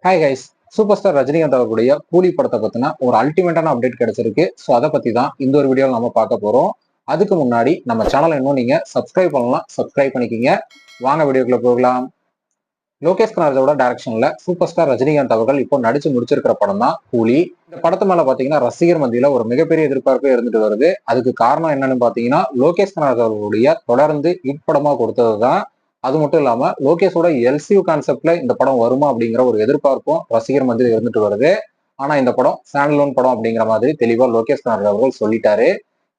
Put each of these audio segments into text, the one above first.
Hi guys. Super star Rajinikanth அவர்களுடைய கூலி படத்தை பத்தின ஒரு அல்டிமேட்டான அப்டேட் கிடைச்சிருக்கு. ஸோ அதை பத்தி தான் இந்த ஒரு வீடியோவில் நம்ம பார்க்க போறோம். அதுக்கு முன்னாடி நம்ம சேனலை இன்னும் நீங்க சப்ஸ்கிரைப் பண்ணலாம், சப்ஸ்கிரைப் பண்ணிக்கிங்க. வாங்க வீடியோக்குள்ள போகலாம். லோகேஷ் கனகராஜோட டைரக்ஷன்ல சூப்பர் ஸ்டார் ரஜினிகாந்த் அவர்கள் இப்போ நடிச்சு முடிச்சிருக்கிற படம் தான் கூலி. இந்த படத்து மேல பாத்தீங்கன்னா ரசிகர் மத்தியில ஒரு மிகப்பெரிய எதிர்பார்ப்பு இருந்துட்டு வருது. அதுக்கு காரணம் என்னன்னு பாத்தீங்கன்னா லோகேஷ் கனகராஜ் அவர்களுடைய தொடர்ந்து ஹிட் படமா கொடுத்ததுதான். அது மட்டும் இல்லாம லோகேஷோட எல்சியூ கான்செப்ட்ல இந்த படம் வருமா அப்படிங்கிற ஒரு எதிர்பார்ப்பும் ரசிகர் மத்தியில் இருந்துட்டு வருது. ஆனா இந்த படம் ஸ்டாண்ட்லோன் படம் அப்படிங்கிற மாதிரி தெளிவா லோகேஷ் கனகராஜ் அவர்கள் சொல்லிட்டாரு.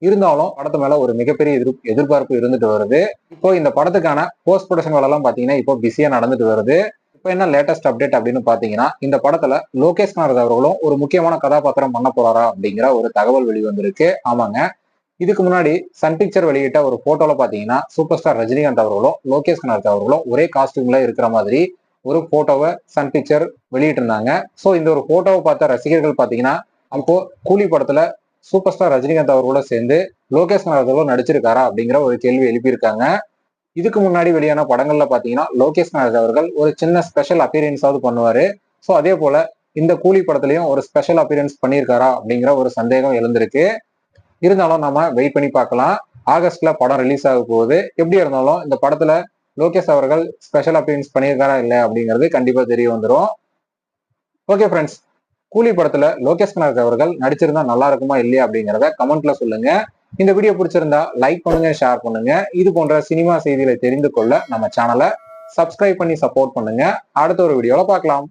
இருந்தாலும் படத்து மேல ஒரு மிகப்பெரிய எதிர்பார்ப்பு இருந்துட்டு வருது. இப்போ இந்த படத்துக்கான போஸ்ட் ப்ரொடக்ஷன் வேலை எல்லாம் பாத்தீங்கன்னா இப்போ பிஸியா நடந்துட்டு வருது. இப்போ என்ன லேட்டஸ்ட் அப்டேட் அப்படின்னு பாத்தீங்கன்னா இந்த படத்துல லோகேஷ் கனகராஜ் அவர்களும் ஒரு முக்கியமான கதாபாத்திரம் பண்ண போறாரா அப்படிங்கிற ஒரு தகவல் வெளிவந்திருக்கு. ஆமாங்க, இதுக்கு முன்னாடி சன் பிக்சர் வெளியிட்ட ஒரு போட்டோல பாத்தீங்கன்னா சூப்பர் ஸ்டார் ரஜினிகாந்த் அவர்களும் லோகேஷ் கனகராஜ் அவர்களும் ஒரே காஸ்டியூம்ல இருக்கிற மாதிரி ஒரு போட்டோவை சன் பிக்சர் வெளியிட்டு இருந்தாங்க. சோ இந்த ஒரு போட்டோவை பார்த்த ரசிகர்கள் பாத்தீங்கன்னா அப்போ கூலி படத்துல சூப்பர் ஸ்டார் ரஜினிகாந்த் அவர்களோட சேர்ந்து லோகேஷ் கனகராஜ் அவர்களும் நடிச்சிருக்காரா அப்படிங்கிற ஒரு கேள்வி எழுப்பியிருக்காங்க. இதுக்கு முன்னாடி வெளியான படங்கள்ல பாத்தீங்கன்னா லோகேஷ் கனகராஜ் அவர்கள் ஒரு சின்ன ஸ்பெஷல் அப்பியரன்ஸாவது பண்ணுவாரு. சோ அதே போல இந்த கூலி படத்துலயும் ஒரு ஸ்பெஷல் அப்பியரன்ஸ் பண்ணியிருக்காரா அப்படிங்கிற ஒரு சந்தேகம் எழுந்திருக்கு. இருந்தாலும் நம்ம வெயிட் பண்ணி பார்க்கலாம். ஆகஸ்ட்ல படம் ரிலீஸ் ஆக போகுது. எப்படி இருந்தாலும் இந்த படத்துல லோகேஷ் அவர்கள் ஸ்பெஷல் அப்பியரன்ஸ் பண்ணியிருக்காரா இல்லை அப்படிங்கிறது கண்டிப்பா தெரிய வந்துடும். ஓகே ஃப்ரெண்ட்ஸ், கூலி படத்துல லோகேஷ் கனகராஜ் அவர்கள் நடிச்சிருந்தா நல்லா இருக்குமா இல்லையா அப்படிங்கிறத கமெண்ட்ல சொல்லுங்க. இந்த வீடியோ பிடிச்சிருந்தா லைக் பண்ணுங்க, ஷேர் பண்ணுங்க. இது போன்ற சினிமா செய்திகளை தெரிந்து கொள்ள நம்ம சேனலை சப்ஸ்கிரைப் பண்ணி சப்போர்ட் பண்ணுங்க. அடுத்த ஒரு வீடியோல பார்க்கலாம்.